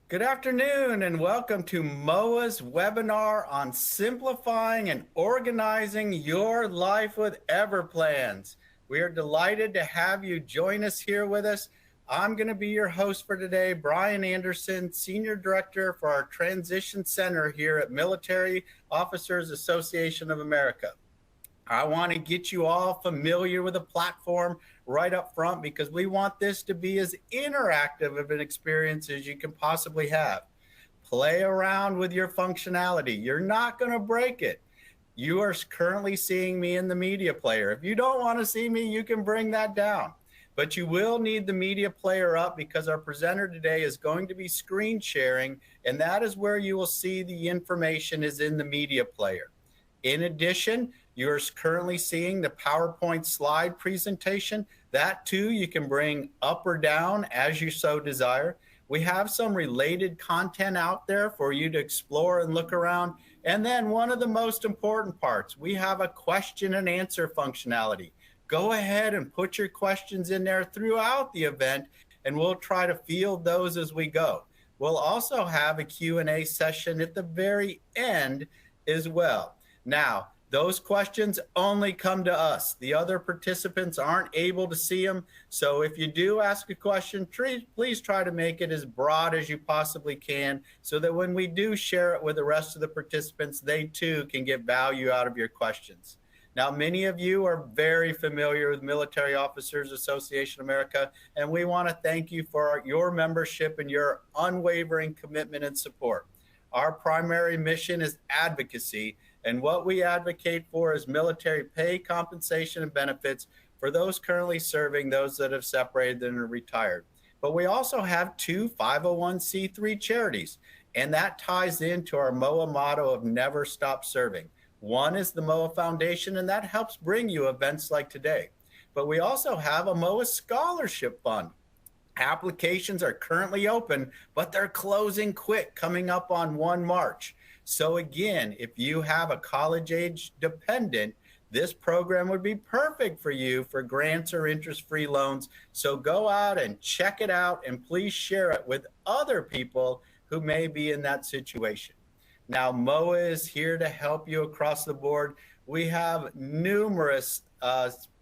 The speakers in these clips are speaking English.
Good afternoon and welcome to MOAA's webinar on simplifying and organizing your life with Everplans. We are delighted to have you join us here with us. I'm going to be your host for today, Brian Anderson, Senior Director for our Transition Center here at Military Officers Association of America. I want to get you all familiar with the platform right up front because we want this to be as interactive of an experience as you can possibly have. Play around with your functionality. You're not going to break it. You are currently seeing me in the media player. If you don't want to see me, you can bring that down. But you will need the media player up because our presenter today is going to be screen sharing, and that is where you will see the information is in the media player. In addition, you're currently seeing the PowerPoint slide presentation. That too, you can bring up or down as you so desire. We have some related content out there for you to explore and look around. And then one of the most important parts, we have a question and answer functionality. Go ahead and put your questions in there throughout the event, and we'll try to field those as we go. We'll also have a Q&A session at the very end as well. Now, those questions only come to us. The other participants aren't able to see them. So if you do ask a question, please try to make it as broad as you possibly can so that when we do share it with the rest of the participants, they too can get value out of your questions. Now, many of you are very familiar with Military Officers Association of America, and we want to thank you for your membership and your unwavering commitment and support. Our primary mission is advocacy, and what we advocate for is military pay, compensation, and benefits for those currently serving, those that have separated and are retired. But we also have two 501c3 charities, and that ties into our MOAA motto of never stop serving. One is the MOAA Foundation, and that helps bring you events like today. But we also have a MOAA Scholarship Fund. Applications are currently open, but they're closing quick, coming up on 1 March. So again, if you have a college-age dependent, this program would be perfect for you for grants or interest-free loans. So go out and check it out, and please share it with other people who may be in that situation. Now, MOAA is here to help you across the board. We have numerous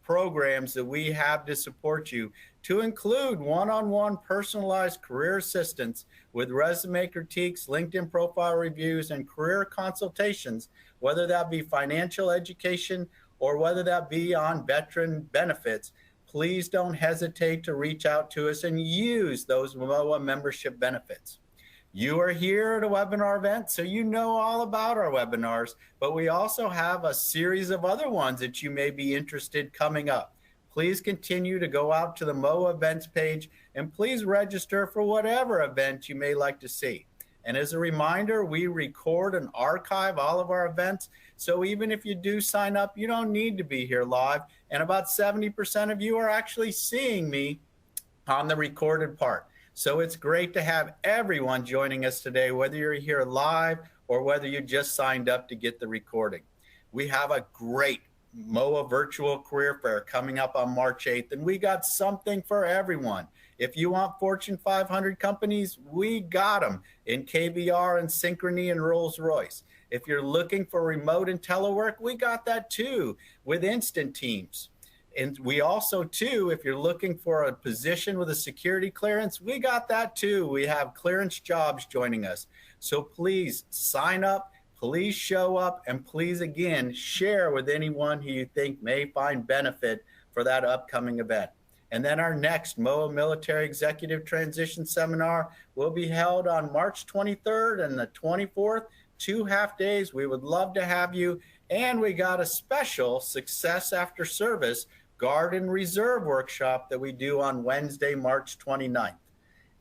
programs that we have to support you, to include one-on-one personalized career assistance with resume critiques, LinkedIn profile reviews, and career consultations, whether that be financial education or whether that be on veteran benefits. Please don't hesitate to reach out to us and use those MOAA membership benefits. You are here at a webinar event, so you know all about our webinars, but we also have a series of other ones that you may be interested coming up. Please continue to go out to the MOAA events page and please register for whatever event you may like to see. And as a reminder, we record and archive all of our events. So even if you do sign up, you don't need to be here live. And about 70% of you are actually seeing me on the recorded part. So it's great to have everyone joining us today, whether you're here live or whether you just signed up to get the recording. We have a great MOAA Virtual Career Fair coming up on March 8th, and we got something for everyone. If you want Fortune 500 companies, we got them in KBR and Synchrony and Rolls-Royce. If you're looking for remote and telework, we got that too with Instant Teams. And we also, too, if you're looking for a position with a security clearance, we got that, too. We have clearance jobs joining us. So please sign up, please show up, and please, again, share with anyone who you think may find benefit for that upcoming event. And then our next MOAA Military Executive Transition Seminar will be held on March 23rd and the 24th, 2 half days. We would love to have you. And we got a special Success After Service Guard and Reserve workshop that we do on Wednesday, March 29th.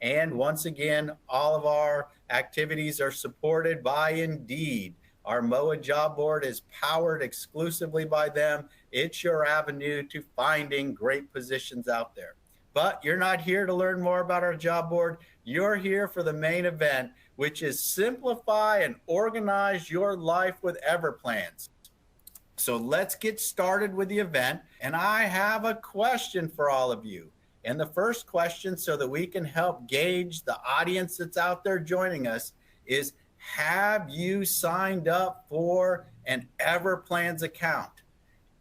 And once again, all of our activities are supported by Indeed. Our MOAA job board is powered exclusively by them. It's your avenue to finding great positions out there. But you're not here to learn more about our job board. You're here for the main event, which is simplify and organize your life with Everplans. So let's get started with the event. And I have a question for all of you. And the first question, so that we can help gauge the audience that's out there joining us, is have you signed up for an Everplans account?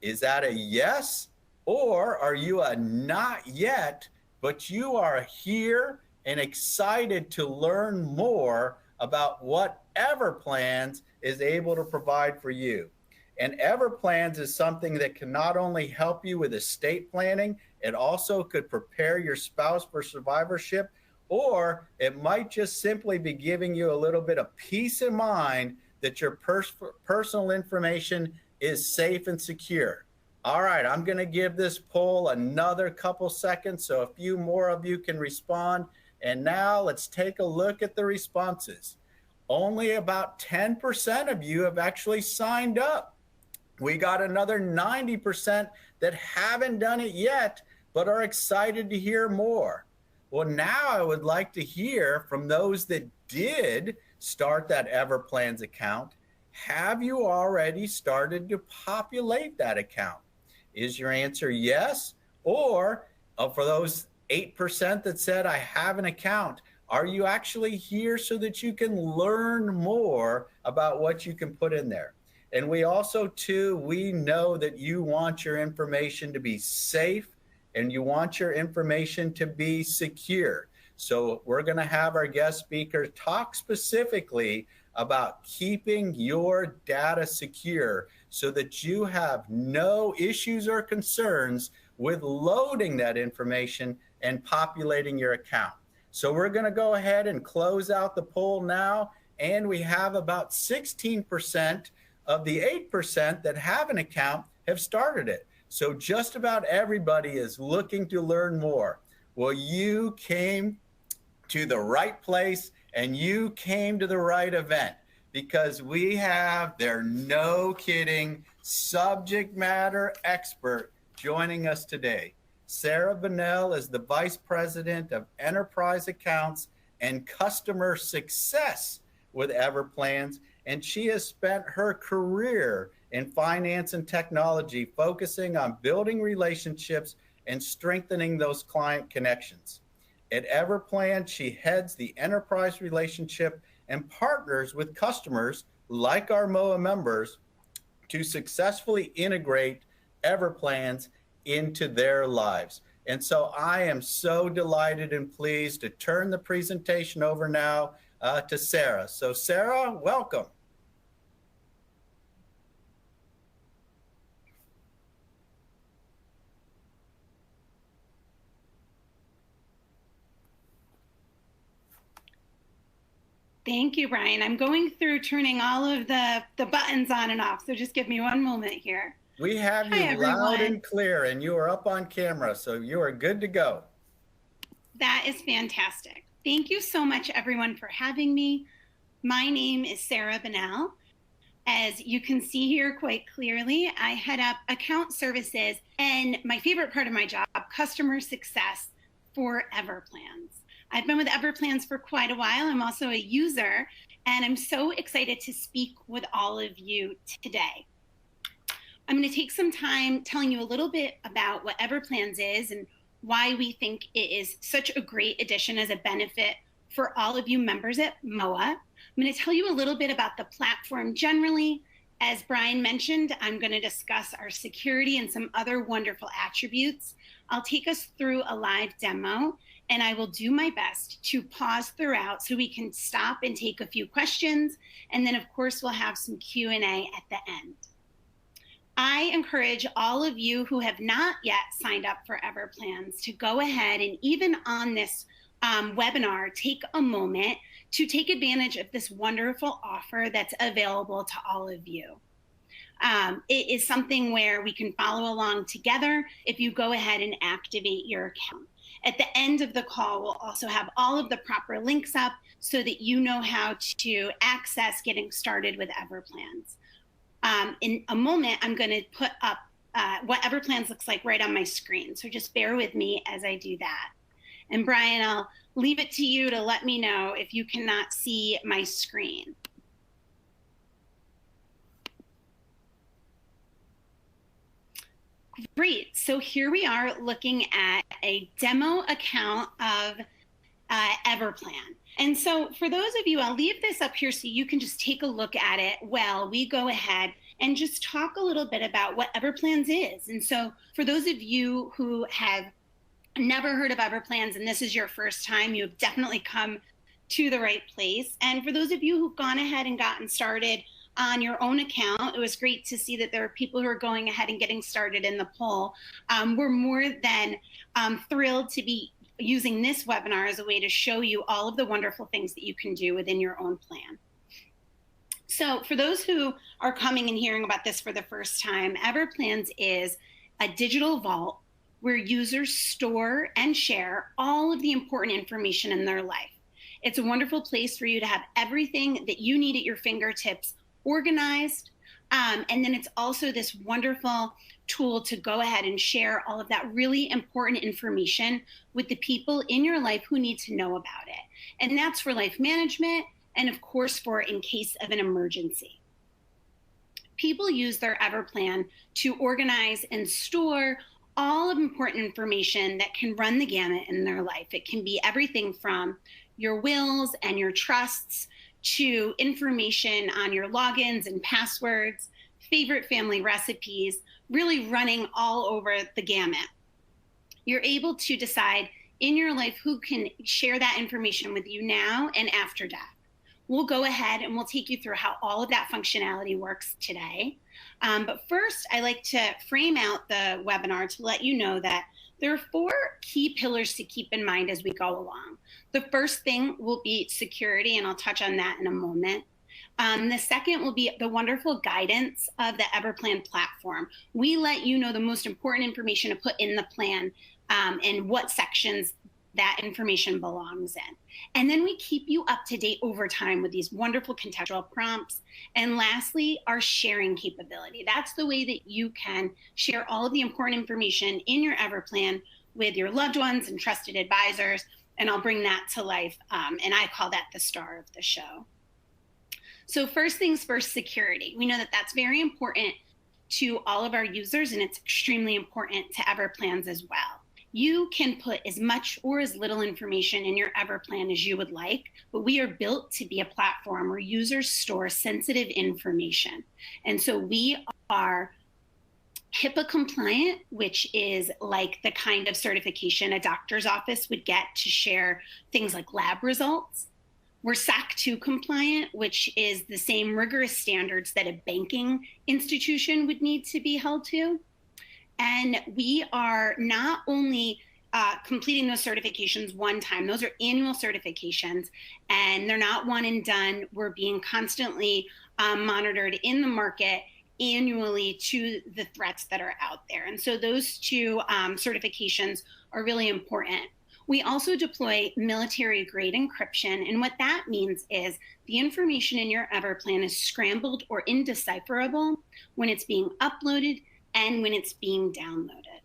Is that a yes? Or are you a not yet, but you are here and excited to learn more about what Everplans is able to provide for you? And Everplans is something that can not only help you with estate planning, it also could prepare your spouse for survivorship, or it might just simply be giving you a little bit of peace of mind that your personal information is safe and secure. All right, I'm going to give this poll another couple seconds so a few more of you can respond. And now let's take a look at the responses. Only about 10% of you have actually signed up. We got another 90% that haven't done it yet, but are excited to hear more. Well, now I would like to hear from those that did start that Everplans account. Have you already started to populate that account? Is your answer yes? Or for those 8% that said, I have an account, are you actually here so that you can learn more about what you can put in there? And we also, too, we know that you want your information to be safe and you want your information to be secure. So we're going to have our guest speaker talk specifically about keeping your data secure so that you have no issues or concerns with loading that information and populating your account. So we're going to go ahead and close out the poll now. And we have about 16% of the 8% that have an account have started it. So just about everybody is looking to learn more. Well, you came to the right place and you came to the right event, because we have their no kidding subject matter expert joining us today. Sarah Bunnell is the Vice President of Enterprise Accounts and Customer Success with Everplans, and she has spent her career in finance and technology focusing on building relationships and strengthening those client connections. At Everplan, she heads the enterprise relationship and partners with customers like our MOAA members to successfully integrate Everplans into their lives. And so I am so delighted and pleased to turn the presentation over now to Sarah. So Sarah, welcome. Thank you, Brian. I'm going through turning all of the buttons on and off, so just give me one moment here. We have you loud and clear, and you are up on camera, so you are good to go. That is fantastic. Thank you so much, everyone, for having me. My name is Sarah Bunnell. As you can see here quite clearly, I head up account services and my favorite part of my job, customer success for Everplans. I've been with Everplans for quite a while. I'm also a user, and I'm so excited to speak with all of you today. I'm going to take some time telling you a little bit about what Everplans is and why we think it is such a great addition as a benefit for all of you members at MOAA. I'm going to tell you a little bit about the platform generally. As Brian mentioned, I'm going to discuss our security and some other wonderful attributes. I'll take us through a live demo, and I will do my best to pause throughout so we can stop and take a few questions. And then, of course, we'll have some Q&A at the end. I encourage all of you who have not yet signed up for Everplans to go ahead and, even on this webinar, take a moment to take advantage of this wonderful offer that's available to all of you. It is something where we can follow along together if you go ahead and activate your account. At the end of the call, we'll also have all of the proper links up so that you know how to access getting started with Everplans. In a moment, I'm going to put up what Everplans looks like right on my screen. So just bear with me as I do that. And Brian, I'll leave it to you to let me know if you cannot see my screen. Great. So here we are looking at a demo account of Everplan. And so for those of you, I'll leave this up here so you can just take a look at it while we go ahead and just talk a little bit about what Everplans is. And so for those of you who have never heard of Everplans and this is your first time, you have definitely come to the right place. And for those of you who've gone ahead and gotten started on your own account, it was great to see that there are people who are going ahead and getting started in the poll. We're more than thrilled to be using this webinar as a way to show you all of the wonderful things that you can do within your own plan. So for those who are coming and hearing about this for the first time, Everplans is a digital vault where users store and share all of the important information in their life. It's a wonderful place for you to have everything that you need at your fingertips organized. And then it's also this wonderful tool to go ahead and share all of that really important information with the people in your life who need to know about it. And that's for life management and of course for in case of an emergency. People use their Everplan to organize and store all of important information that can run the gamut in their life. It can be everything from your wills and your trusts to information on your logins and passwords, favorite family recipes, really running all over the gamut. You're able to decide in your life who can share that information with you now and after death. We'll go ahead and we'll take you through how all of that functionality works today. But first, I like to frame out the webinar to let you know that there are 4 key pillars to keep in mind as we go along. The first thing will be security, and I'll touch on that in a moment. The second will be the wonderful guidance of the Everplan platform. We let you know the most important information to put in the plan and what sections that information belongs in. And then we keep you up to date over time with these wonderful contextual prompts. And lastly, our sharing capability. That's the way that you can share all of the important information in your Everplan with your loved ones and trusted advisors. And I'll bring that to life. And I call that the star of the show. So first things first, security. We know that that's very important to all of our users, and it's extremely important to Everplans as well. You can put as much or as little information in your Everplan as you would like, but we are built to be a platform where users store sensitive information. And so we are HIPAA compliant, which is like the kind of certification a doctor's office would get to share things like lab results. We're SOC 2 compliant, which is the same rigorous standards that a banking institution would need to be held to. And we are not only completing those certifications one time, those are annual certifications, and they're not one and done. We're being constantly monitored in the market annually to the threats that are out there. And so those 2 certifications are really important. We also deploy military-grade encryption, and what that means is the information in your Everplan is scrambled or indecipherable when it's being uploaded and when it's being downloaded.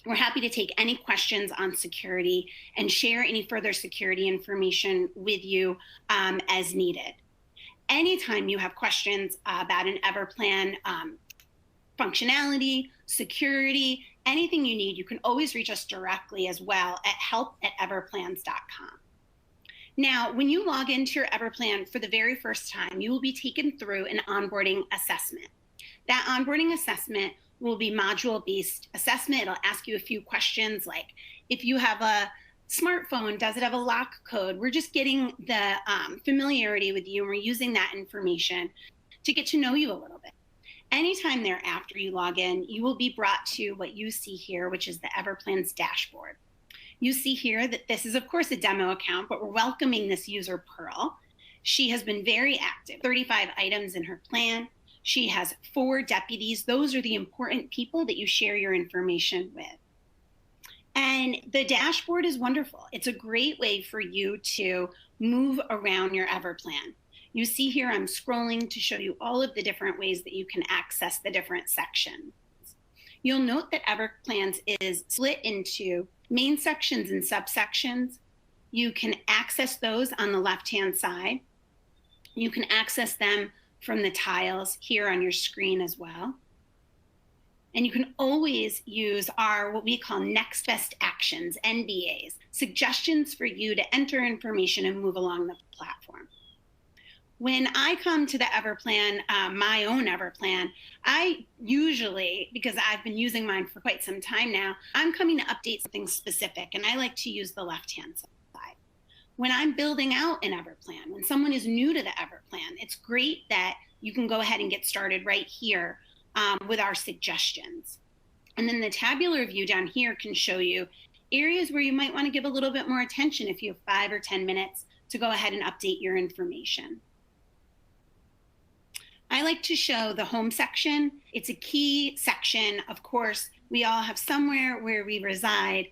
We're happy to take any questions on security and share any further security information with you as needed. Anytime you have questions about an Everplan functionality, security, anything you need, you can always reach us directly as well at help@everplans.com. Now, when you log into your Everplan for the very first time, you will be taken through an onboarding assessment. That onboarding assessment will be module-based assessment. It'll ask you a few questions like, if you have a smartphone, does it have a lock code? We're just getting the familiarity with you, and we're using that information to get to know you a little bit. Anytime thereafter you log in, you will be brought to what you see here, which is the Everplans dashboard. You see here that this is, of course, a demo account, but we're welcoming this user, Pearl. She has been very active, 35 items in her plan. She has 4 deputies. Those are the important people that you share your information with. And the dashboard is wonderful. It's a great way for you to move around your Everplan. You see here, I'm scrolling to show you all of the different ways that you can access the different sections. You'll note that Everplans is split into main sections and subsections. You can access those on the left-hand side. You can access them from the tiles here on your screen as well. And you can always use our what we call next best actions, NBAs, suggestions for you to enter information and move along the platform. When I come to the Everplan, my own Everplan, I usually, because I've been using mine for quite some time now, I'm coming to update something specific, and I like to use the left-hand side. When I'm building out an Everplan, when someone is new to the Everplan, it's great that you can go ahead and get started right here with our suggestions. And then the tabular view down here can show you areas where you might want to give a little bit more attention if you have 5 or 10 minutes to go ahead and update your information. I like to show the home section. It's a key section. Of course, we all have somewhere where we reside.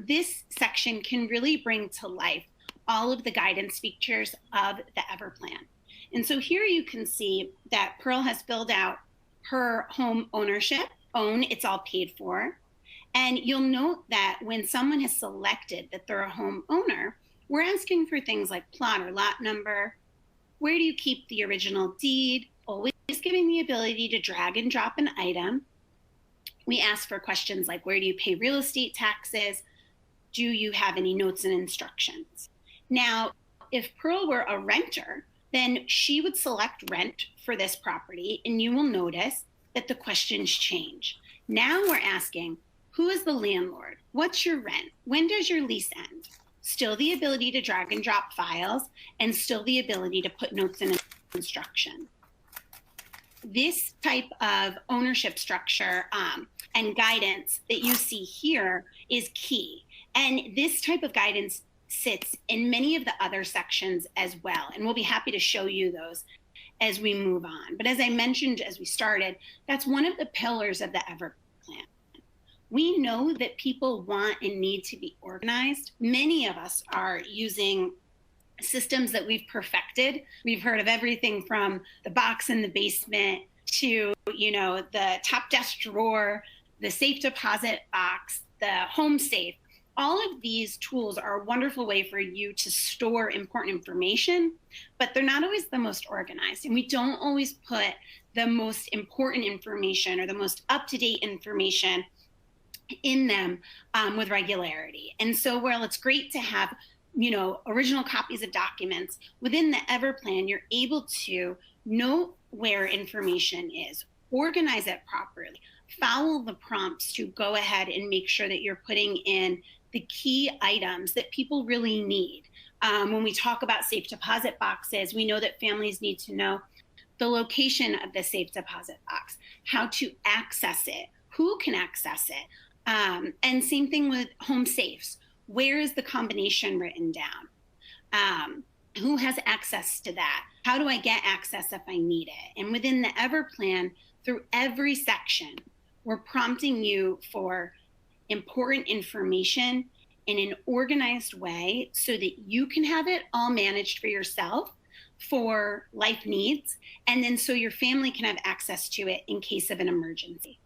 This section can really bring to life all of the guidance features of the Everplan. And so here you can see that Pearl has filled out her home ownership. It's all paid for. And you'll note that when someone has selected that they're a home owner, we're asking for things like plot or lot number. Where do you keep the original deed? Always giving the ability to drag and drop an item. We ask for questions like, where do you pay real estate taxes? Do you have any notes and instructions? Now, if Pearl were a renter, then she would select rent for this property, and you will notice that the questions change. Now we're asking, who is the landlord? What's your rent? When does your lease end? Still the ability to drag and drop files, and still the ability to put notes and instruction. This type of ownership structure and guidance that you see here is key. And this type of guidance sits in many of the other sections as well. And we'll be happy to show you those as we move on. But as I mentioned as we started, that's one of the pillars of the Everplan. We know that people want and need to be organized. Many of us are using systems that we've perfected. We've heard of everything from the box in the basement to, the top desk drawer, the safe deposit box, the home safe. All of these tools are a wonderful way for you to store important information, but they're not always the most organized. And we don't always put the most important information or the most up-to-date information in them with regularity. And so while it's great to have original copies of documents, within the Everplan, you're able to know where information is, organize it properly, follow the prompts to go ahead and make sure that you're putting in the key items that people really need. When we talk about safe deposit boxes, we know that families need to know the location of the safe deposit box, how to access it, who can access it, and same thing with home safes. Where is the combination written down? Who has access to that? How do I get access if I need it? And within the Everplan, through every section, we're prompting you for important information in an organized way so that you can have it all managed for yourself for life needs, and then so your family can have access to it in case of an emergency.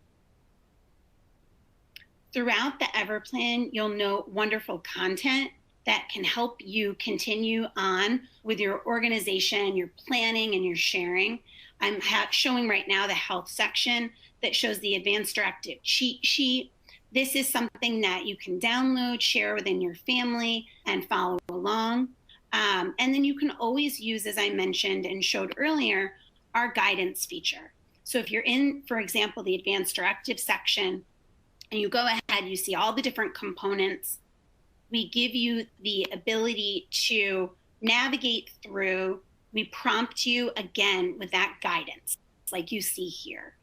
Throughout the Everplan, you'll note wonderful content that can help you continue on with your organization, your planning, and your sharing. I'm showing right now the health section that shows the advanced directive cheat sheet. This is something that you can download, share within your family, and follow along. And then you can always use, as I mentioned and showed earlier, our guidance feature. So if you're in, for example, the advanced directive section, and you go ahead, you see all the different components. We give you the ability to navigate through. We prompt you again with that guidance, like you see here.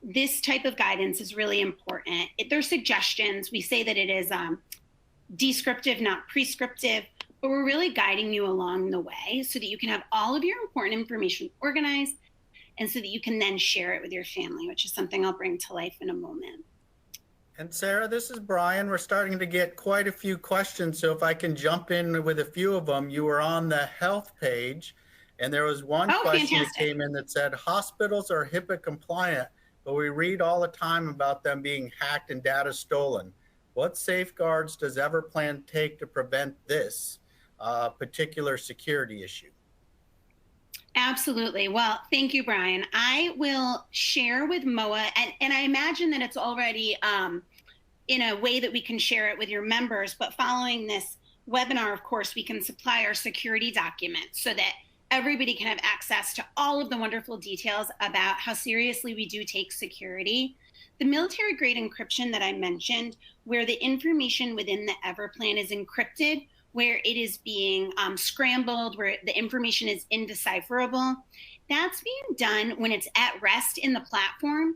This type of guidance is really important. They're suggestions. We say that it is descriptive, not prescriptive, but we're really guiding you along the way so that you can have all of your important information organized and so that you can then share it with your family, which is something I'll bring to life in a moment. And Sarah, this is Brian. We're starting to get quite a few questions, so if I can jump in with a few of them. You were on the health page, and there was one question that came in that said, hospitals are HIPAA compliant, but we read all the time about them being hacked and data stolen. What safeguards does Everplan take to prevent this particular security issue? Absolutely. Well, thank you, Brian. I will share with MOAA, and I imagine that it's already in a way that we can share it with your members, but following this webinar, of course, we can supply our security documents so that everybody can have access to all of the wonderful details about how seriously we do take security. The military grade encryption that I mentioned, where the information within the Everplan is encrypted, where it is being scrambled, where the information is indecipherable, that's being done when it's at rest in the platform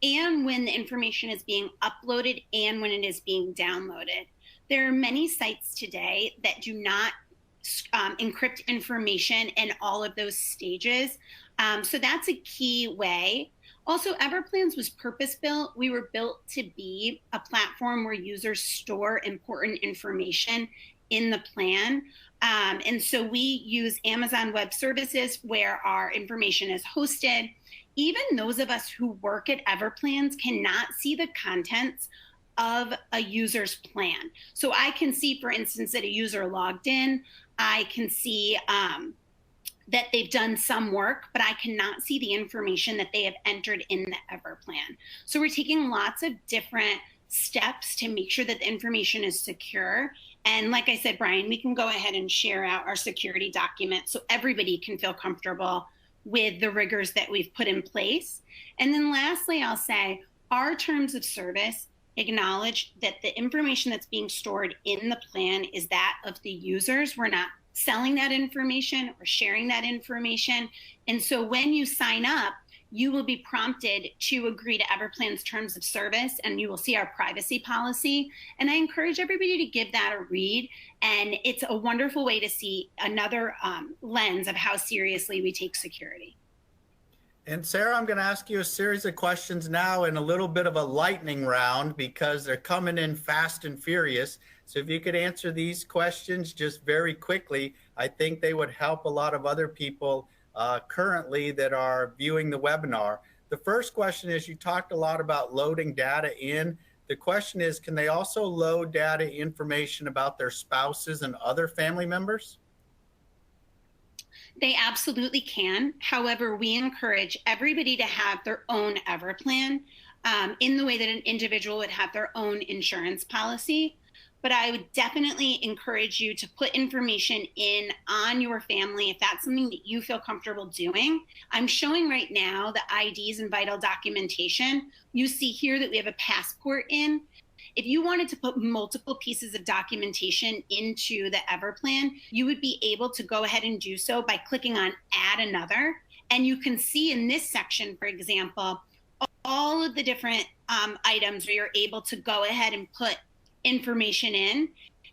and when the information is being uploaded and when it is being downloaded. There are many sites today that do not encrypt information in all of those stages. So that's a key way. Also, Everplans was purpose-built. We were built to be a platform where users store important information in the plan. And so we use Amazon Web Services where our information is hosted. Even those of us who work at Everplans cannot see the contents of a user's plan. So I can see, for instance, that a user logged in. I can see that they've done some work, but I cannot see the information that they have entered in the Everplan. So we're taking lots of different steps to make sure that the information is secure. And like I said, Brian, we can go ahead and share out our security document so everybody can feel comfortable with the rigors that we've put in place. And then lastly, I'll say our terms of service acknowledge that the information that's being stored in the plan is that of the users. We're not selling that information or sharing that information. And so when you sign up, you will be prompted to agree to Everplan's terms of service, and you will see our privacy policy. And I encourage everybody to give that a read. And it's a wonderful way to see another lens of how seriously we take security. And Sarah, I'm going to ask you a series of questions now in a little bit of a lightning round because they're coming in fast and furious. So if you could answer these questions just very quickly, I think they would help a lot of other people currently that are viewing the webinar. The first question is, you talked a lot about loading data in. The question is, can they also load data information about their spouses and other family members? They absolutely can. However, we encourage everybody to have their own Everplan in the way that an individual would have their own insurance policy. But I would definitely encourage you to put information in on your family if that's something that you feel comfortable doing. I'm showing right now the IDs and vital documentation. You see here that we have a passport in. If you wanted to put multiple pieces of documentation into the Everplan, you would be able to go ahead and do so by clicking on Add Another. And you can see in this section, for example, all of the different items where you're able to go ahead and put information in.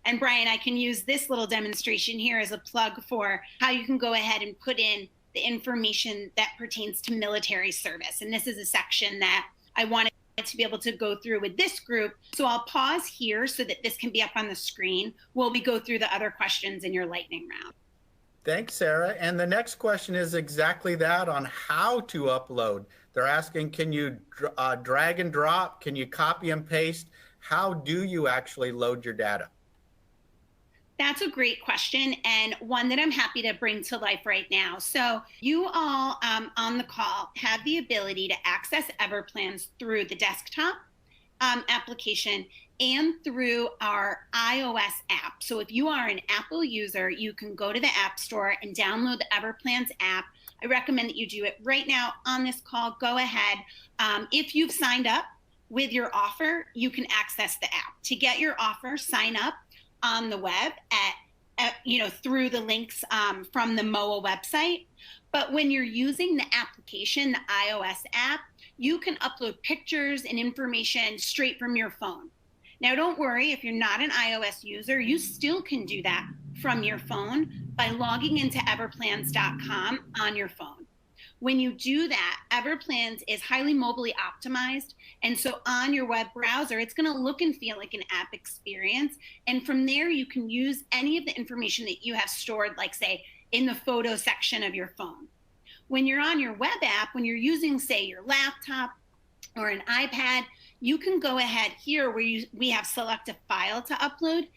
And Brian, I can use this little demonstration here as a plug for how you can go ahead and put in the information that pertains to military service. And this is a section that I wanted to be able to go through with this group. So I'll pause here so that this can be up on the screen while we go through the other questions in your lightning round. Thanks, Sarah. And the next question is exactly that, on how to upload. They're asking, can you drag and drop? Can you copy and paste? How do you actually load your data? That's a great question, and one that I'm happy to bring to life right now. So you all on the call have the ability to access Everplans through the desktop application and through our iOS app. So if you are an Apple user, you can go to the App Store and download the Everplans app. I recommend that you do it right now on this call. Go ahead. If you've signed up with your offer, you can access the app. To get your offer, sign up on the web at through the links from the MOAA website. But when you're using the application, the iOS app, you can upload pictures and information straight from your phone. Now, don't worry, if you're not an iOS user, you still can do that from your phone by logging into everplans.com on your phone. When you do that, Everplans is highly mobilely optimized. And so on your web browser, it's going to look and feel like an app experience. And from there, you can use any of the information that you have stored, like, say, in the photo section of your phone. When you're on your web app, when you're using, say, your laptop or an iPad, you can go ahead here where we have select a file to upload.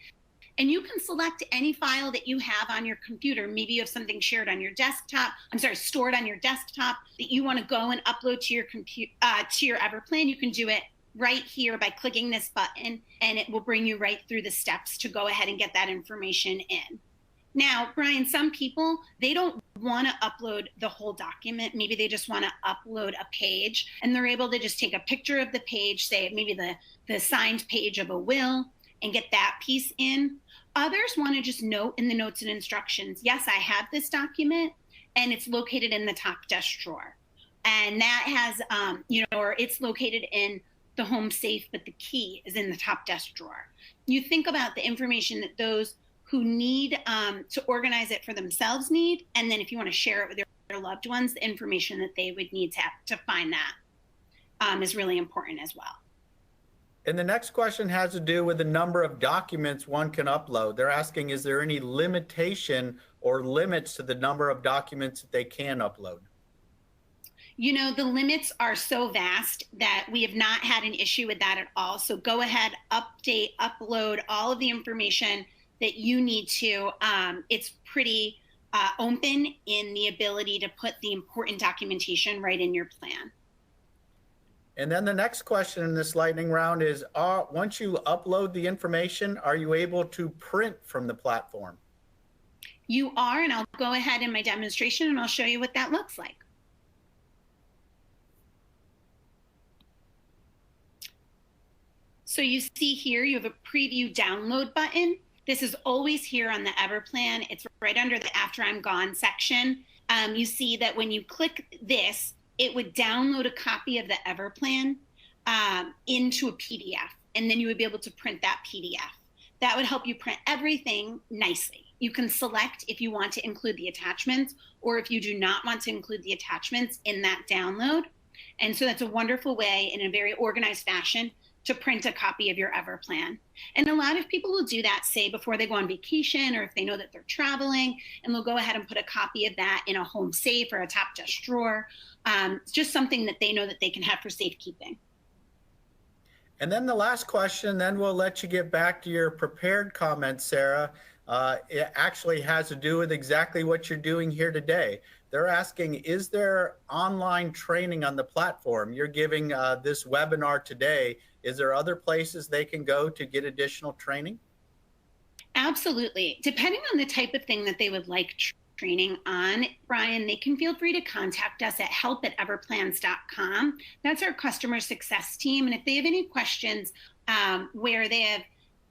And you can select any file that you have on your computer. Maybe you have something shared on your desktop, stored on your desktop that you want to go and upload to your to your Everplan. You can do it right here by clicking this button, and it will bring you right through the steps to go ahead and get that information in. Now, Brian, some people, they don't want to upload the whole document. Maybe they just want to upload a page, and they're able to just take a picture of the page, say maybe the signed page of a will, and get that piece in. Others want to just note in the notes and instructions, yes, I have this document, and it's located in the top desk drawer. And that has, or it's located in the home safe, but the key is in the top desk drawer. You think about the information that those who need to organize it for themselves need, and then if you want to share it with their loved ones, the information that they would need to find that is really important as well. And the next question has to do with the number of documents one can upload. They're asking, is there any limitation or limits to the number of documents that they can upload? You know, the limits are so vast that we have not had an issue with that at all. So go ahead, upload all of the information that you need to. It's pretty open in the ability to put the important documentation right in your plan. And then the next question in this lightning round is, once you upload the information, are you able to print from the platform? You are, and I'll go ahead in my demonstration and I'll show you what that looks like. So you see here, you have a preview download button. This is always here on the Everplan. It's right under the After I'm Gone section. You see that when you click this, it would download a copy of the Everplan into a PDF, and then you would be able to print that PDF. That would help you print everything nicely. You can select if you want to include the attachments or if you do not want to include the attachments in that download. And so that's a wonderful way in a very organized fashion to print a copy of your Everplan. And a lot of people will do that, say, before they go on vacation or if they know that they're traveling, and they'll go ahead and put a copy of that in a home safe or a top desk drawer. It's just something that they know that they can have for safekeeping. And then the last question, then we'll let you get back to your prepared comments, Sarah. It actually has to do with exactly what you're doing here today. They're asking, is there online training on the platform? You're giving this webinar today. Is there other places they can go to get additional training? Absolutely. Depending on the type of thing that they would like training on, Brian, they can feel free to contact us at help@everplans.com. That's our customer success team. And if they have any questions where they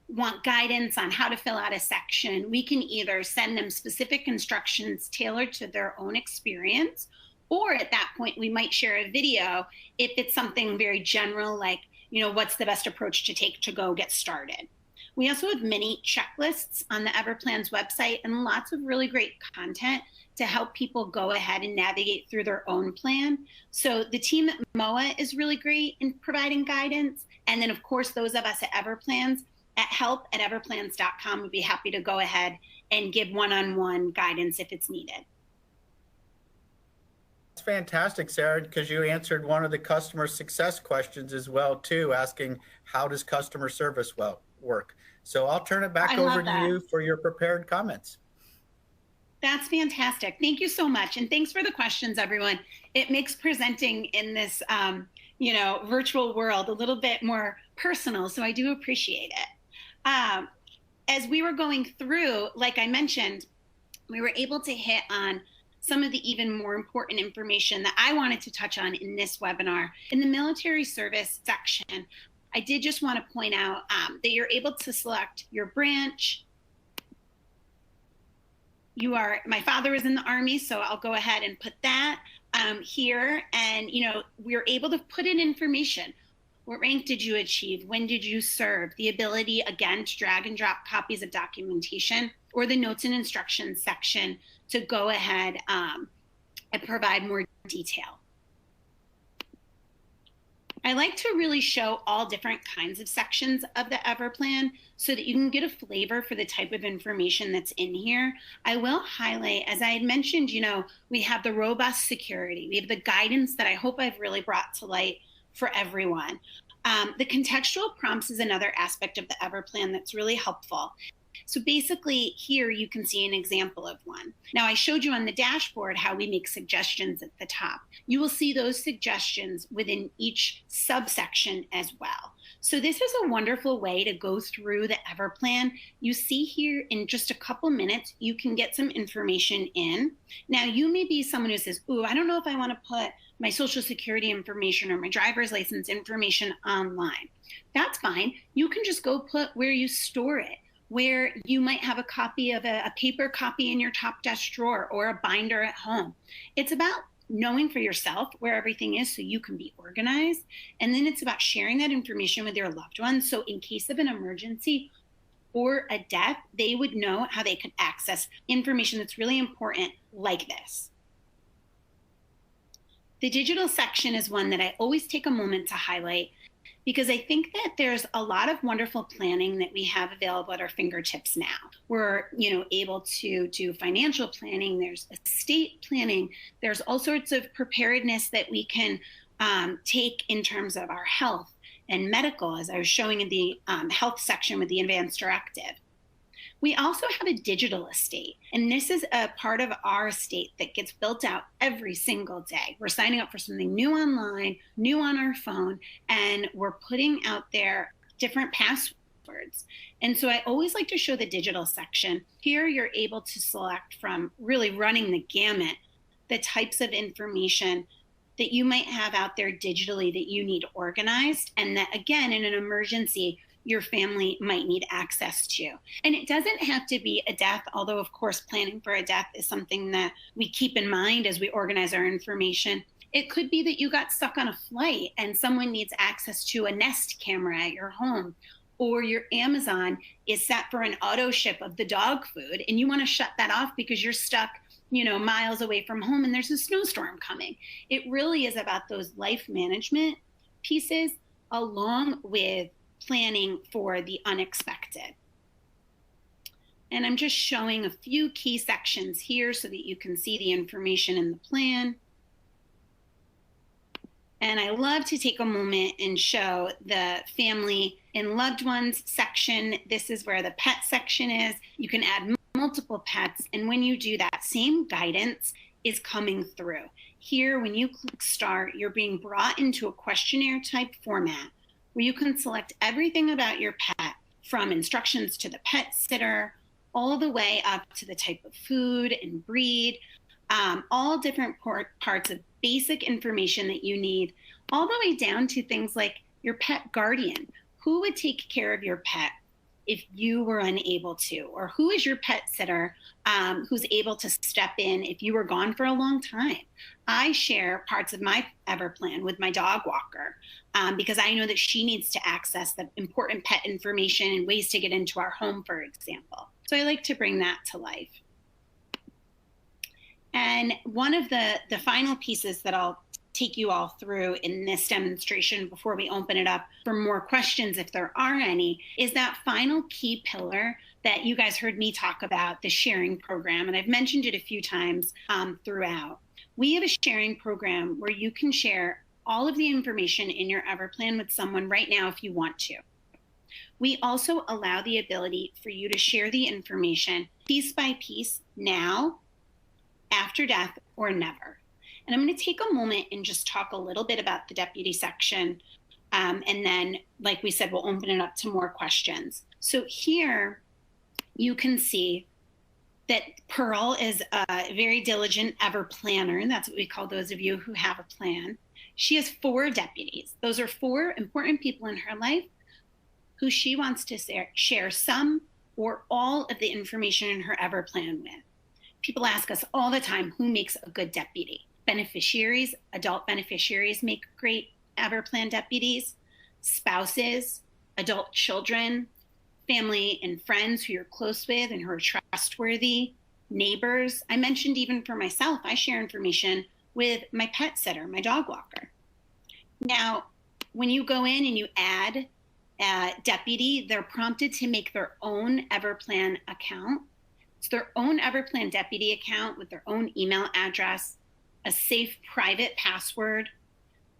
want guidance on how to fill out a section, we can either send them specific instructions tailored to their own experience, or at that point, we might share a video if it's something very general, like, what's the best approach to take to go get started. We also have many checklists on the Everplans website and lots of really great content to help people go ahead and navigate through their own plan. So the team at MOAA is really great in providing guidance. And then, of course, those of us at Everplans at help@everplans.com would be happy to go ahead and give one-on-one guidance if it's needed. It's fantastic, Sarah, because you answered one of the customer success questions as well, too, asking how does customer service work? So I'll turn it back over to you for your prepared comments. That's fantastic. Thank you so much. And thanks for the questions, everyone. It makes presenting in this, virtual world a little bit more personal. So I do appreciate it. As we were going through, like I mentioned, we were able to hit on some of the even more important information that I wanted to touch on in this webinar. In the military service section, I did just want to point out that you're able to select your branch. My father is in the Army, so I'll go ahead and put that here. And, we're able to put in information. What rank did you achieve? When did you serve? The ability, again, to drag and drop copies of documentation or the notes and instructions section to go ahead and provide more detail. I like to really show all different kinds of sections of the Everplan so that you can get a flavor for the type of information that's in here. I will highlight, as I had mentioned, we have the robust security. We have the guidance that I hope I've really brought to light for everyone. The contextual prompts is another aspect of the Everplan that's really helpful. So basically here you can see an example of one. Now I showed you on the dashboard how we make suggestions at the top. You will see those suggestions within each subsection as well. So this is a wonderful way to go through the Everplan. You see here in just a couple minutes, you can get some information in. Now you may be someone who says, ooh, I don't know if I want to put my social security information or my driver's license information online. That's fine. You can just go put where you store it, where you might have a copy of a paper copy in your top desk drawer or a binder at home. It's about knowing for yourself where everything is so you can be organized. And then it's about sharing that information with your loved ones. So in case of an emergency or a death, they would know how they could access information that's really important like this. The digital section is one that I always take a moment to highlight because I think that there's a lot of wonderful planning that we have available at our fingertips now. We're, able to do financial planning, there's estate planning, there's all sorts of preparedness that we can take in terms of our health and medical, as I was showing in the health section with the advanced directive. We also have a digital estate, and this is a part of our estate that gets built out every single day. We're signing up for something new online, new on our phone, and we're putting out there different passwords. And so I always like to show the digital section. Here you're able to select from really running the gamut, the types of information that you might have out there digitally that you need organized, and that again, in an emergency, your family might need access to. And it doesn't have to be a death, although of course planning for a death is something that we keep in mind as we organize our information. It could be that you got stuck on a flight and someone needs access to a Nest camera at your home, or your Amazon is set for an auto ship of the dog food and you want to shut that off because you're stuck miles away from home and there's a snowstorm coming. It really is about those life management pieces along with planning for the unexpected. And I'm just showing a few key sections here so that you can see the information in the plan. And I love to take a moment and show the family and loved ones section. This is where the pet section is. You can add multiple pets. And when you do that, same guidance is coming through. Here, when you click start, you're being brought into a questionnaire type format where you can select everything about your pet, from instructions to the pet sitter, all the way up to the type of food and breed, all different parts of basic information that you need, all the way down to things like your pet guardian. Who would take care of your pet if you were unable to? Or who is your pet sitter who's able to step in if you were gone for a long time? I share parts of my Everplan with my dog walker because I know that she needs to access the important pet information and ways to get into our home, for example. So I like to bring that to life. And one of the final pieces that I'll take you all through in this demonstration before we open it up for more questions, if there are any, is that final key pillar that you guys heard me talk about, the sharing program. And I've mentioned it a few times throughout. We have a sharing program where you can share all of the information in your Everplan with someone right now if you want to. We also allow the ability for you to share the information piece by piece now, after death, or never. And I'm going to take a moment and just talk a little bit about the deputy section. And then, like we said, we'll open it up to more questions. So here you can see that Pearl is a very diligent Everplanner. That's what we call those of you who have a plan. She has 4 deputies. Those are 4 important people in her life who she wants to share some or all of the information in her Everplan with. People ask us all the time, who makes a good deputy? Beneficiaries, adult beneficiaries make great Everplan deputies. Spouses, adult children, family and friends who you're close with and who are trustworthy, neighbors. I mentioned even for myself, I share information with my pet sitter, my dog walker. Now, when you go in and you add a deputy, they're prompted to make their own Everplan account. It's their own Everplan deputy account with their own email address, a safe private password,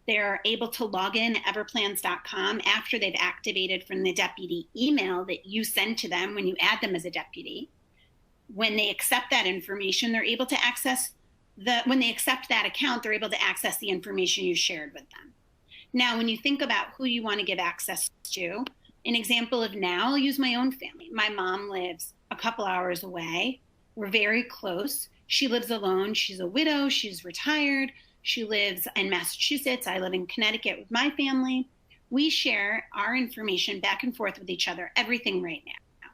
They're able to log in at everplans.com after they've activated from the deputy email that you send to them when you add them as a deputy. When they accept that information, they're able to access when they accept that account, they're able to access the information you shared with them. Now, when you think about who you want to give access to, an example of now, I'll use my own family. My mom lives a couple hours away. We're very close. She lives alone. She's a widow. She's retired. She lives in Massachusetts. I live in Connecticut with my family. We share our information back and forth with each other, everything right now.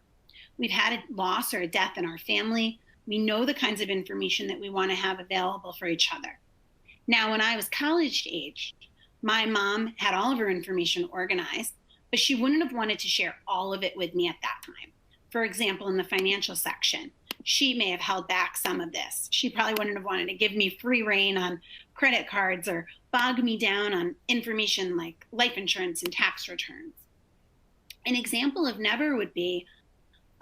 We've had a loss or a death in our family. We know the kinds of information that we want to have available for each other. Now, when I was college aged, my mom had all of her information organized, but she wouldn't have wanted to share all of it with me at that time. For example, in the financial section, she may have held back some of this. She probably wouldn't have wanted to give me free reign on credit cards or bog me down on information like life insurance and tax returns. An example of never would be,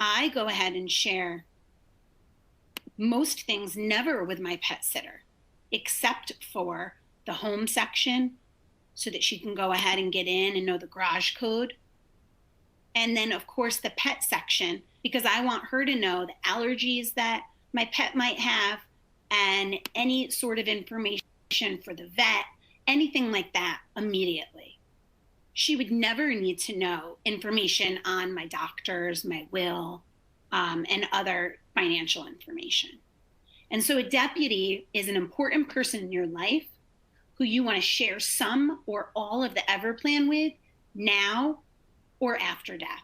I go ahead and share most things never with my pet sitter, except for the home section so that she can go ahead and get in and know the garage code. And then, of course, the pet section, because I want her to know the allergies that my pet might have and any sort of information for the vet, anything like that immediately. She would never need to know information on my doctors, my will, and other financial information. And so a deputy is an important person in your life who you want to share some or all of the Everplan with now or after death.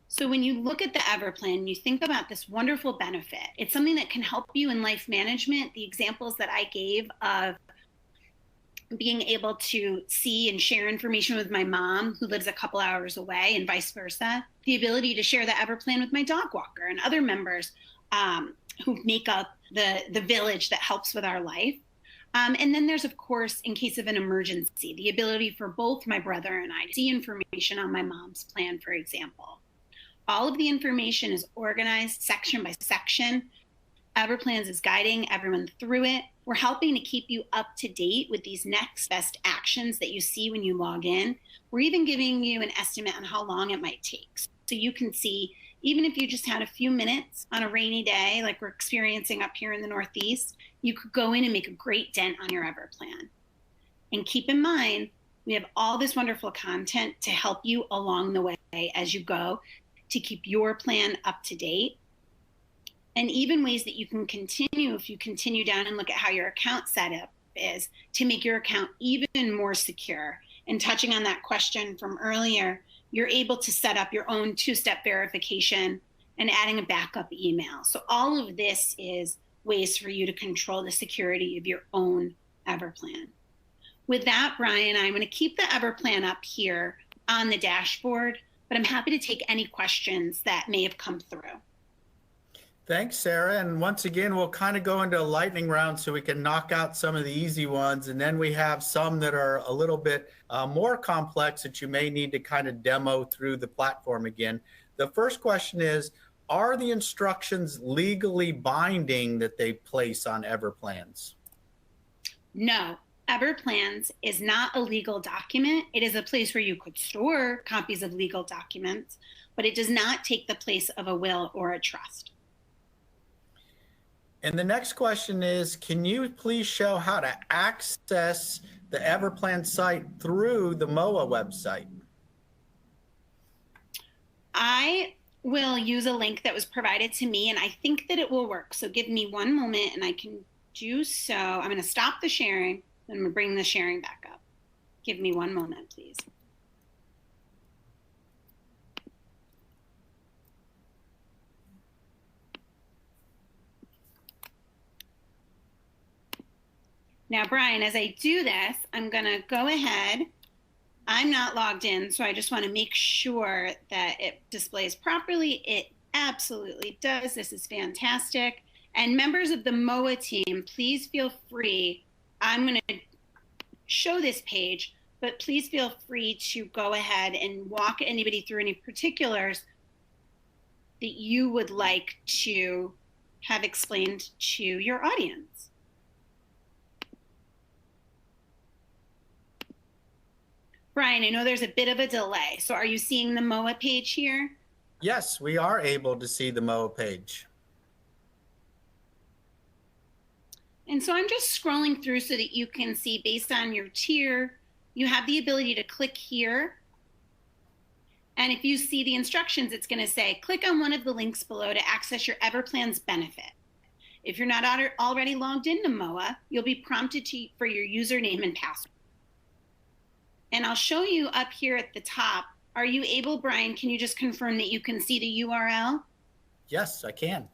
So when you look at the Everplan, you think about this wonderful benefit. It's something that can help you in life management. The examples that I gave of being able to see and share information with my mom who lives a couple hours away and vice versa. The ability to share the Everplan with my dog walker and other members who make up the village that helps with our life. And then there's, of course, in case of an emergency, the ability for both my brother and I to see information on my mom's plan, for example. All of the information is organized section by section. Everplans is guiding everyone through it. We're helping to keep you up to date with these next best actions that you see when you log in. We're even giving you an estimate on how long it might take. So you can see, even if you just had a few minutes on a rainy day, like we're experiencing up here in the Northeast, you could go in and make a great dent on your Everplan. And keep in mind, we have all this wonderful content to help you along the way as you go to keep your plan up to date. And even ways that you can continue, if you continue down and look at how your account setup is, to make your account even more secure. And touching on that question from earlier, you're able to set up your own two-step verification and adding a backup email. So all of this is ways for you to control the security of your own Everplan. With that, Brian, I'm going to keep the Everplan up here on the dashboard, but I'm happy to take any questions that may have come through. Thanks, Sarah. And once again, we'll kind of go into a lightning round so we can knock out some of the easy ones. And then we have some that are a little bit more complex that you may need to kind of demo through the platform again. The first question is, are the instructions legally binding that they place on Everplans? No, Everplans is not a legal document. It is a place where you could store copies of legal documents, but it does not take the place of a will or a trust. And the next question is, can you please show how to access the Everplan site through the MOAA website? I will use a link that was provided to me, and I think that it will work. So give me one moment and I can do so. I'm going to stop the sharing and I'm going to bring the sharing back up. Give me one moment, please. Now, Brian, as I do this, I'm going to go ahead. I'm not logged in, so I just want to make sure that it displays properly. It absolutely does. This is fantastic. And members of the MOAA team, please feel free. I'm going to show this page, but please feel free to go ahead and walk anybody through any particulars that you would like to have explained to your audience. Brian, I know there's a bit of a delay. So are you seeing the MOAA page here? Yes, we are able to see the MOAA page. And so I'm just scrolling through so that you can see based on your tier, you have the ability to click here. And if you see the instructions, it's going to say, click on one of the links below to access your Everplans benefit. If you're not already logged into MOAA, you'll be prompted for your username and password. And I'll show you up here at the top. Are you able, Brian, can you just confirm that you can see the URL? Yes, I can.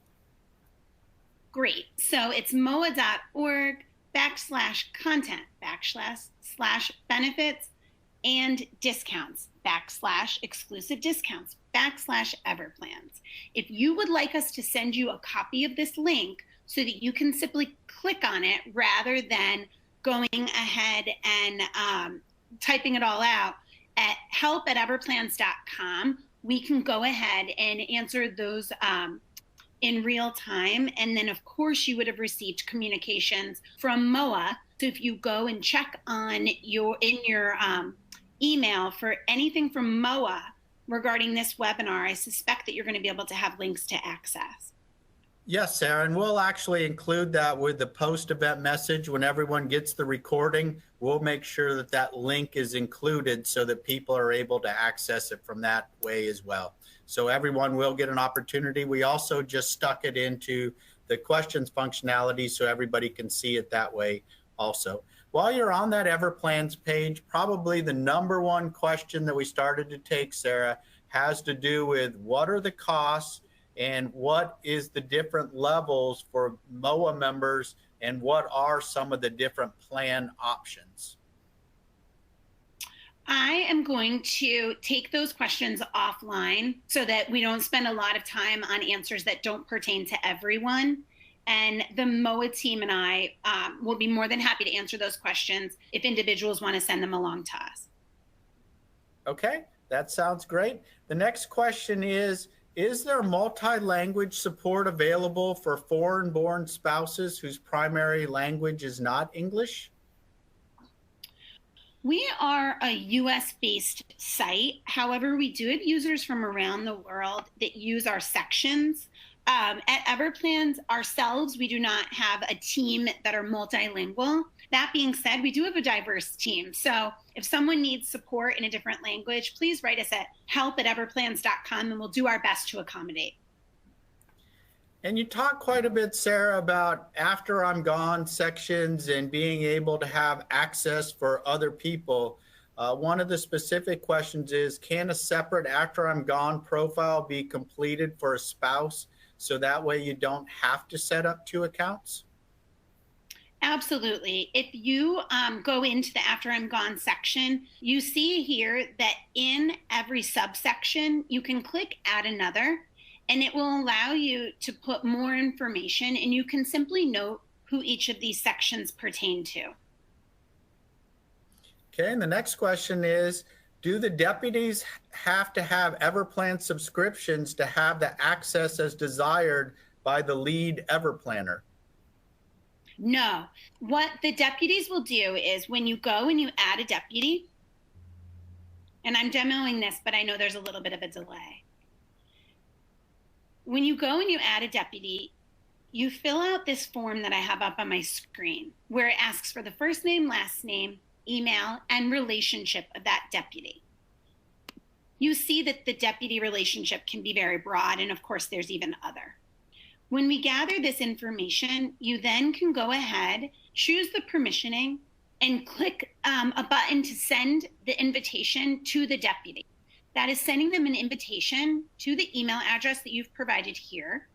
Great. So it's moa.org/content/benefits and discounts /exclusive discounts /Everplans. If you would like us to send you a copy of this link so that you can simply click on it rather than going ahead and typing it all out at help@everplans.com, we can go ahead and answer those in real time. And then of course you would have received communications from MOAA. So if you go and check on your email for anything from MOAA regarding this webinar, I suspect that you're going to be able to have links to access. Yes, Sarah, and we'll actually include that with the post-event message. When everyone gets the recording, we'll make sure that that link is included so that people are able to access it from that way as well. So everyone will get an opportunity. We also just stuck it into the questions functionality so everybody can see it that way also. While you're on that Everplans page, probably the number one question that we started to take, Sarah, has to do with what are the costs and what is the different levels for MOAA members and what are some of the different plan options? I am going to take those questions offline so that we don't spend a lot of time on answers that don't pertain to everyone. And the MOAA team and I will be more than happy to answer those questions if individuals want to send them along to us. Okay, that sounds great. The next question is there multi-language support available for foreign-born spouses whose primary language is not English? We are a US-based site. However, we do have users from around the world that use our sections. At Everplans ourselves, we do not have a team that are multilingual. That being said, we do have a diverse team. So if someone needs support in a different language, please write us at help@everplans.com and we'll do our best to accommodate. And you talk quite a bit, Sarah, about after I'm gone sections and being able to have access for other people. One of the specific questions is, can a separate after I'm gone profile be completed for a spouse so that way you don't have to set up two accounts? Absolutely. If you go into the After I'm Gone section, you see here that in every subsection, you can click Add Another, and it will allow you to put more information, and you can simply note who each of these sections pertain to. Okay, and the next question is, do the deputies have to have Everplan subscriptions to have the access as desired by the lead Everplanner? No. What the deputies will do is when you go and you add a deputy, and I'm demoing this, but I know there's a little bit of a delay. When you go and you add a deputy, you fill out this form that I have up on my screen where it asks for the first name, last name, email, and relationship of that deputy. You see that the deputy relationship can be very broad, and of course there's even other. When we gather this information, you then can go ahead, choose the permissioning, and click a button to send the invitation to the deputy. That is sending them an invitation to the email address that you've provided here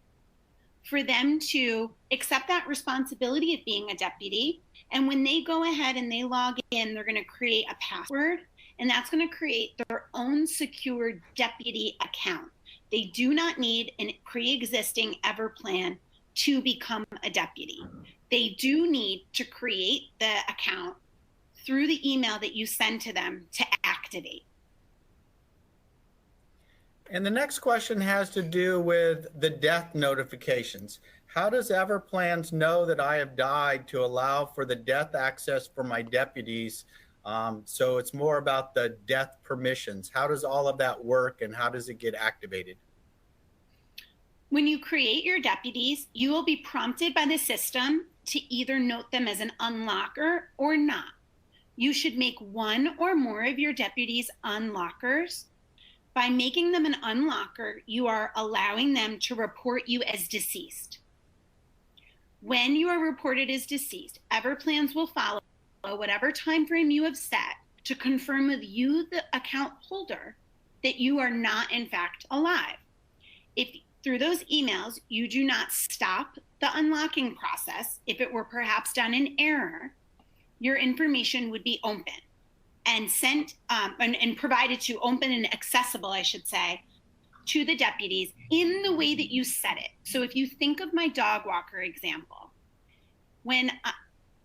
for them to accept that responsibility of being a deputy. And when they go ahead and they log in, they're going to create a password, and that's going to create their own secure deputy account. They do not need a pre-existing Everplan to become a deputy. They do need to create the account through the email that you send to them to activate. And the next question has to do with the death notifications. How does Everplans know that I have died to allow for the death access for my deputies So it's more about the death permissions. How does all of that work and how does it get activated? When you create your deputies, you will be prompted by the system to either note them as an unlocker or not. You should make one or more of your deputies unlockers. By making them an unlocker, you are allowing them to report you as deceased. When you are reported as deceased, Everplans will follow whatever time frame you have set to confirm with you, the account holder, that you are not in fact alive. If through those emails you do not stop the unlocking process, if it were perhaps done in error, your information would be open and sent and provided to open and accessible, I should say, to the deputies in the way that you set it. So if you think of my dog walker example, when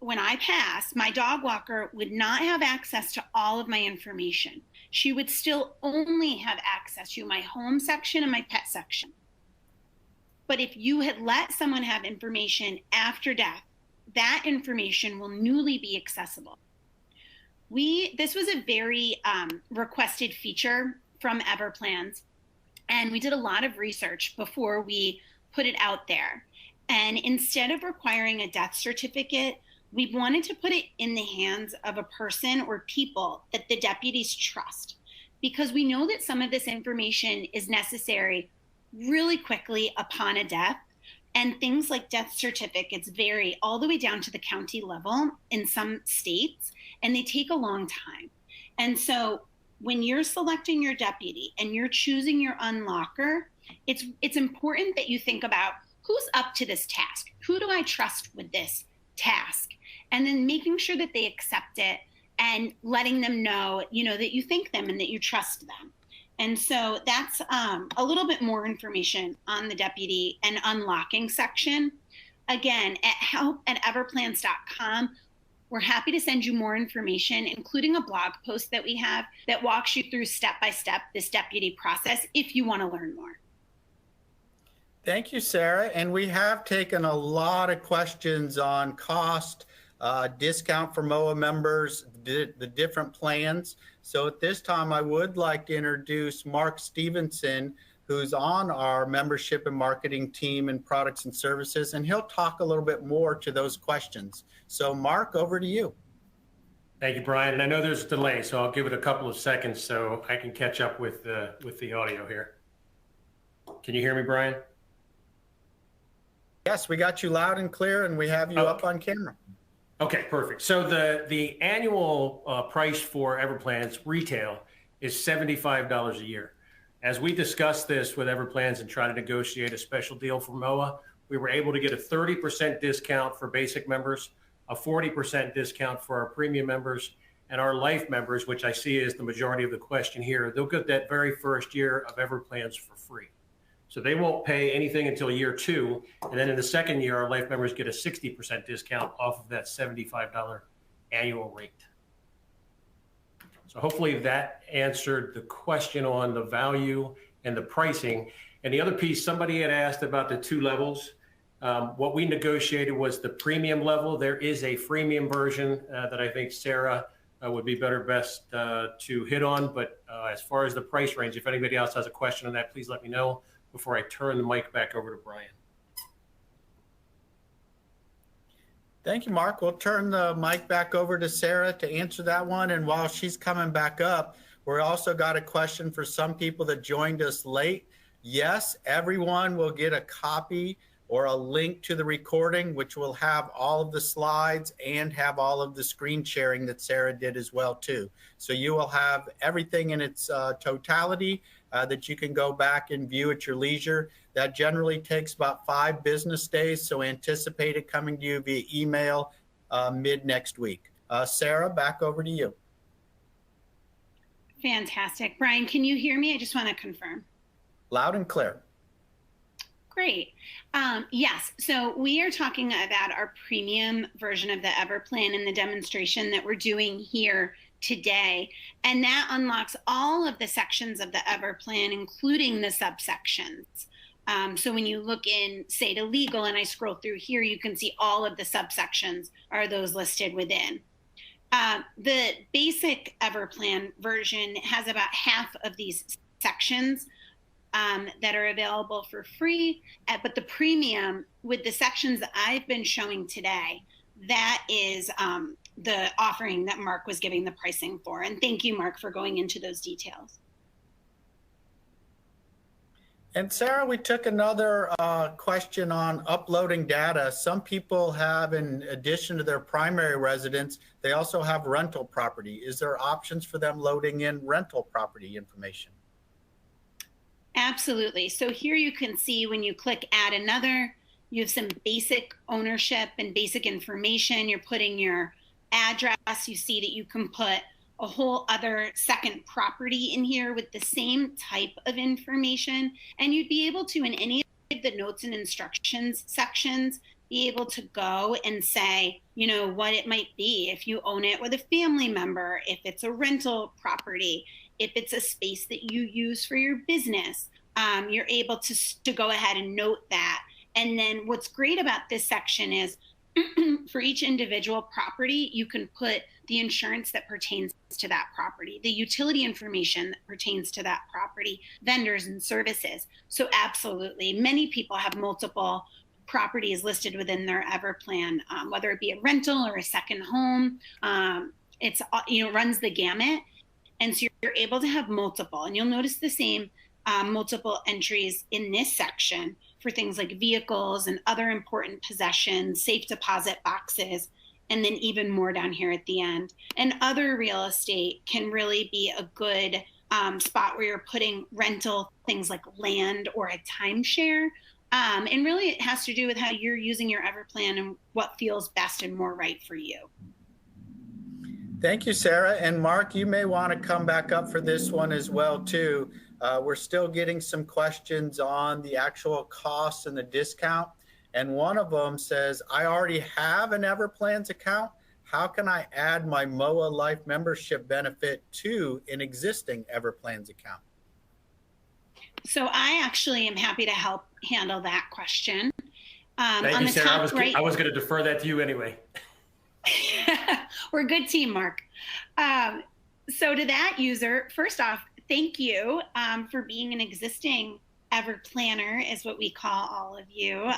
I pass, my dog walker would not have access to all of my information. She would still only have access to my home section and my pet section. But if you had let someone have information after death, that information will newly be accessible. This was a very requested feature from Everplans, and we did a lot of research before we put it out there. And instead of requiring a death certificate, we wanted to put it in the hands of a person or people that the deputies trust, because we know that some of this information is necessary really quickly upon a death. And things like death certificates vary all the way down to the county level in some states, and they take a long time. And so when you're selecting your deputy and you're choosing your unlocker, it's important that you think about who's up to this task. Who do I trust with this task? And then making sure that they accept it and letting them know, that you thank them and that you trust them. And so that's a little bit more information on the deputy and unlocking section. Again, at help@everplans.com, we're happy to send you more information, including a blog post that we have that walks you through step-by-step this deputy process if you want to learn more. Thank you, Sarah. And we have taken a lot of questions on cost, discount for MOAA members, the different plans. So at this time, I would like to introduce Mark Stevenson, who's on our membership and marketing team and products and services, and he'll talk a little bit more to those questions. So Mark, over to you. Thank you, Brian. And I know there's a delay, so I'll give it a couple of seconds so I can catch up with the audio here. Can you hear me, Brian? Yes, we got you loud and clear, and we have you up on camera. Okay, perfect. So the annual price for Everplans retail is $75 a year. As we discussed this with Everplans and try to negotiate a special deal for MOAA, we were able to get a 30% discount for basic members, a 40% discount for our premium members, and our life members, which I see is the majority of the question here. They'll get that very first year of Everplans for free. So they won't pay anything until year 2. And then in the second year, our life members get a 60% discount off of that $75 annual rate. So hopefully that answered the question on the value and the pricing. And the other piece, somebody had asked about the 2 levels. What we negotiated was the premium level. There is a freemium version that I think Sarah would be best to hit on. But as far as the price range, if anybody else has a question on that, please let me know before I turn the mic back over to Brian. Thank you, Mark. We'll turn the mic back over to Sarah to answer that one. And while she's coming back up, we also got a question for some people that joined us late. Yes, everyone will get a copy or a link to the recording, which will have all of the slides and have all of the screen sharing that Sarah did as well too. So you will have everything in its totality that you can go back and view at your leisure. That generally takes about 5 business days, so anticipate it coming to you via email mid next week. Sarah, back over to you. Fantastic. Brian, can you hear me? I just want to confirm. Loud and clear. Great. Yes, so we are talking about our premium version of the Everplan and the demonstration that we're doing here today. And that unlocks all of the sections of the Everplan, including the subsections. So when you look in, say, to legal, and I scroll through here, you can see all of the subsections are those listed within. The basic Everplan version has about half of these sections that are available for free, but the premium with the sections that I've been showing today, that is the offering that Mark was giving the pricing for. And thank you, Mark, for going into those details. And Sarah, we took another question on uploading data. Some people have, in addition to their primary residence, they also have rental property. Is there options for them loading in rental property information? Absolutely. So here you can see when you click add another, you have some basic ownership and basic information. You're putting your address. You see that you can put a whole other second property in here with the same type of information. And you'd be able to, in any of the notes and instructions sections, be able to go and say, you know, what it might be if you own it with a family member, if it's a rental property, if it's a space that you use for your business. You're able to go ahead and note that. And then what's great about this section is for each individual property, you can put the insurance that pertains to that property, the utility information that pertains to that property, vendors and services. So absolutely, many people have multiple properties listed within their Everplan, whether it be a rental or a second home. It's, you know, runs the gamut. And so you're able to have multiple, and you'll notice the same multiple entries in this section for things like vehicles and other important possessions, safe deposit boxes, and then even more down here at the end. And other real estate can really be a good spot where you're putting rental things like land or a timeshare. And really it has to do with how you're using your Everplan and what feels best and more right for you. Thank you, Sarah. And Mark, you may want to come back up for this one as well, too. We're still getting some questions on the actual costs and the discount. And one of them says, I already have an Everplans account. How can I add my MOAA Life membership benefit to an existing Everplans account? So I actually am happy to help handle that question. Thank you, Sarah. I was going to defer that to you anyway. We're a good team, Mark. So to that user, first off, thank you for being an existing Everplanner, is what we call all of you.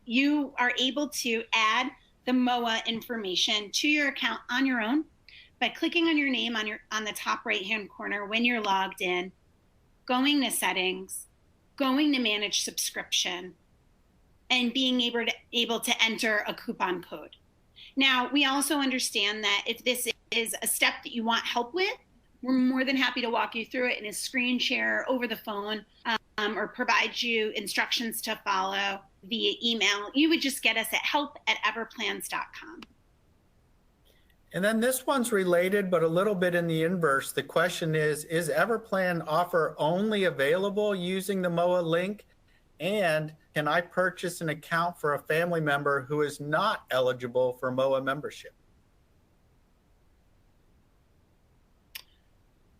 You are able to add the MOAA information to your account on your own by clicking on your name on the top right-hand corner when you're logged in, going to settings, going to manage subscription, and being able to enter a coupon code. Now, we also understand that if this is a step that you want help with, we're more than happy to walk you through it in a screen share over the phone, or provide you instructions to follow via email. You would just get us at help@everplans.com. And then this one's related, but a little bit in the inverse. The question is Everplan offer only available using the MOAA link? And can I purchase an account for a family member who is not eligible for MOAA membership?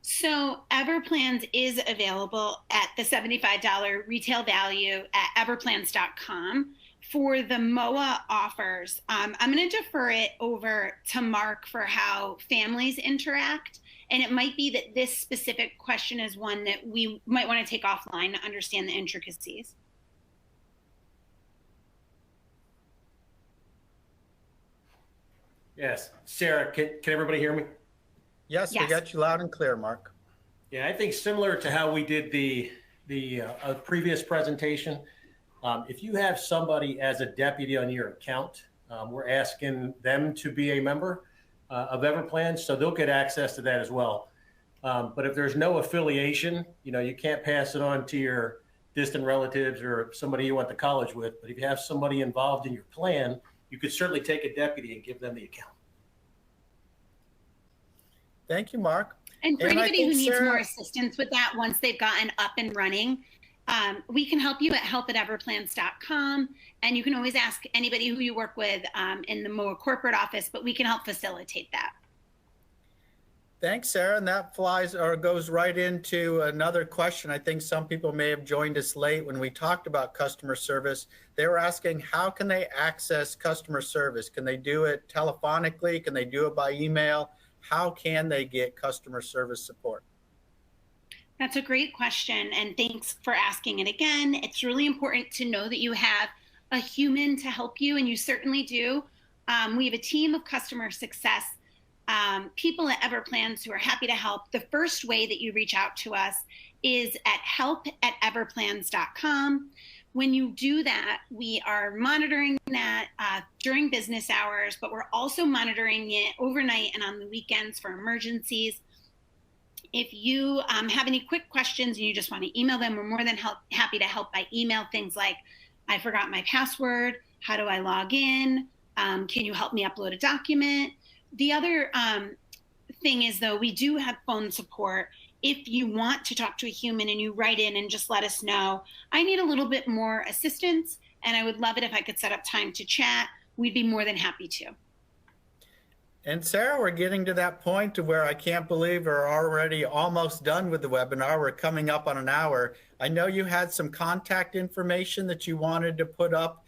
So Everplans is available at the $75 retail value at everplans.com. For the MOAA offers, I'm going to defer it over to Mark for how families interact. And it might be that this specific question is one that we might want to take offline to understand the intricacies. Yes. Sarah, can everybody hear me? Yes, we got you loud and clear, Mark. Yeah, I think similar to how we did the previous presentation, if you have somebody as a deputy on your account, we're asking them to be a member of Everplans, so they'll get access to that as well. But if there's no affiliation, you know, you can't pass it on to your distant relatives or somebody you went to college with. But if you have somebody involved in your plan, you could certainly take a deputy and give them the account. Thank you, Mark. And for anybody who needs more assistance with that, once they've gotten up and running, we can help you at help@everplans.com. And you can always ask anybody who you work with in the MOAA corporate office, but we can help facilitate that. Thanks, Sarah. And that flies or goes right into another question. I think some people may have joined us late when we talked about customer service. They were asking, how can they access customer service? Can they do it telephonically? Can they do it by email? How can they get customer service support? That's a great question, and thanks for asking it again. It's really important to know that you have a human to help you, and you certainly do. We have a team of customer success people at Everplans who are happy to help. The first way that you reach out to us is at help@everplans.com. When you do that, we are monitoring that during business hours, but we're also monitoring it overnight and on the weekends for emergencies. If you have any quick questions and you just want to email them, we're more than happy to help by email. Things like, I forgot my password, how do I log in? Can you help me upload a document? The other thing is, though, we do have phone support. If you want to talk to a human and you write in and just let us know, I need a little bit more assistance and I would love it if I could set up time to chat. We'd be more than happy to. And Sarah, we're getting to that point to where I can't believe we're already almost done with the webinar. We're coming up on an hour. I know you had some contact information that you wanted to put up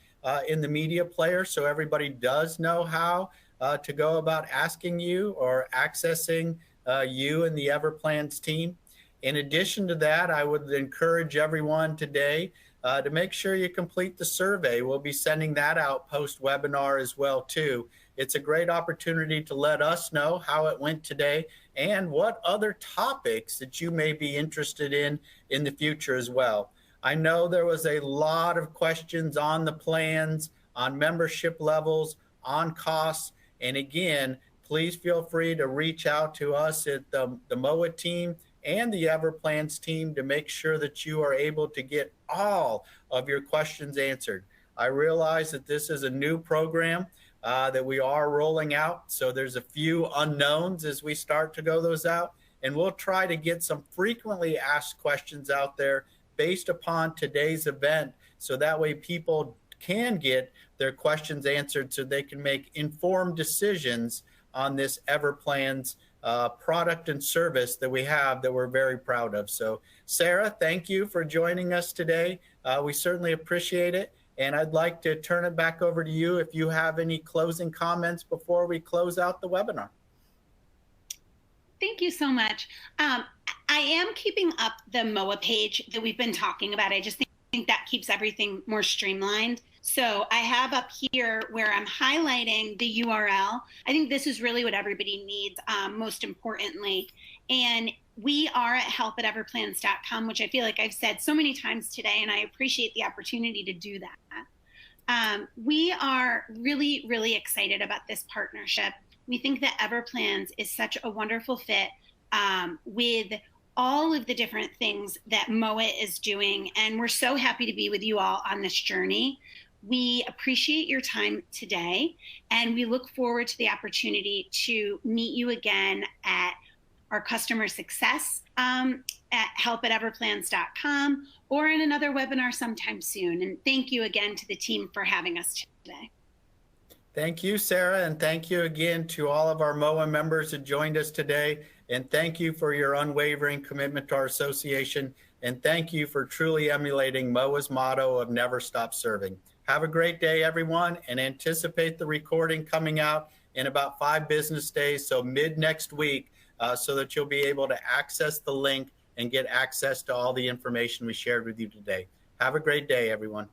in the media player so everybody does know how to go about asking you or accessing you and the Everplans team. In addition to that, I would encourage everyone today to make sure you complete the survey. We'll be sending that out post-webinar as well, too. It's a great opportunity to let us know how it went today and what other topics that you may be interested in the future as well. I know there was a lot of questions on the plans, on membership levels, on costs. And again, please feel free to reach out to us at the MOAA team and the Everplans team to make sure that you are able to get all of your questions answered. I realize that this is a new program that we are rolling out. So there's a few unknowns as we start to go those out. And we'll try to get some frequently asked questions out there based upon today's event. So that way people can get their questions answered so they can make informed decisions on this Everplans product and service that we have that we're very proud of. So Sarah, thank you for joining us today. We certainly appreciate it. And I'd like to turn it back over to you if you have any closing comments before we close out the webinar. Thank you so much. I am keeping up the MOAA page that we've been talking about. I just think that keeps everything more streamlined. So I have up here where I'm highlighting the URL. I think this is really what everybody needs, most importantly. And we are at help@everplans.com, which I feel like I've said so many times today, and I appreciate the opportunity to do that. We are really, really excited about this partnership. We think that Everplans is such a wonderful fit with all of the different things that MOAA is doing, and we're so happy to be with you all on this journey. We appreciate your time today, and we look forward to the opportunity to meet you again at our customer success at help@everplans.com or in another webinar sometime soon. And thank you again to the team for having us today. Thank you, Sarah, and thank you again to all of our MOAA members that joined us today. And thank you for your unwavering commitment to our association. And thank you for truly emulating MOAA's motto of never stop serving. Have a great day, everyone, and anticipate the recording coming out in about 5 business days, so mid next week, so that you'll be able to access the link and get access to all the information we shared with you today. Have a great day, everyone.